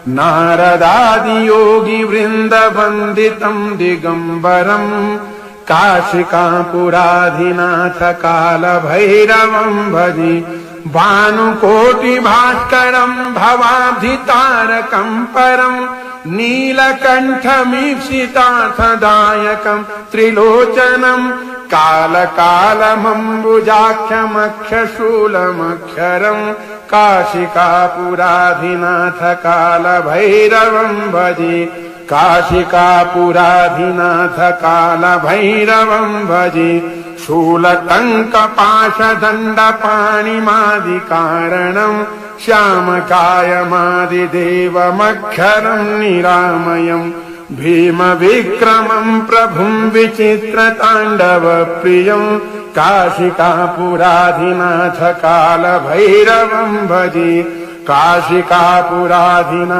नारदादियोगिवृन्दवन्दितम् दिगम्बरम् काशिकापुराधिनाथ कालभैरवम् भजे भानुकोटिभास्करम् भवाब्धितारकम् परम् नीलकण्ठमीप्सितार्थदायकम् त्रिलोचनम् कालकालमम्बुजाख्यमक्षशूलमक्षरम् काशिकापुराधिनाथ कालभैरवम् भजे काशिकापुराधिनाथ कालभैरवम् भजे शूलटङ्कपाशदण्डपाणिमादिकारणम् श्यामकायमादिदेवमक्षरम् निरामयम् भीमविक्रमम् प्रभुम् विचित्रताण्डवप्रियम् काशिकापुराधिनाथ कालभैरवम् भजे काशिकापुराधिनाथ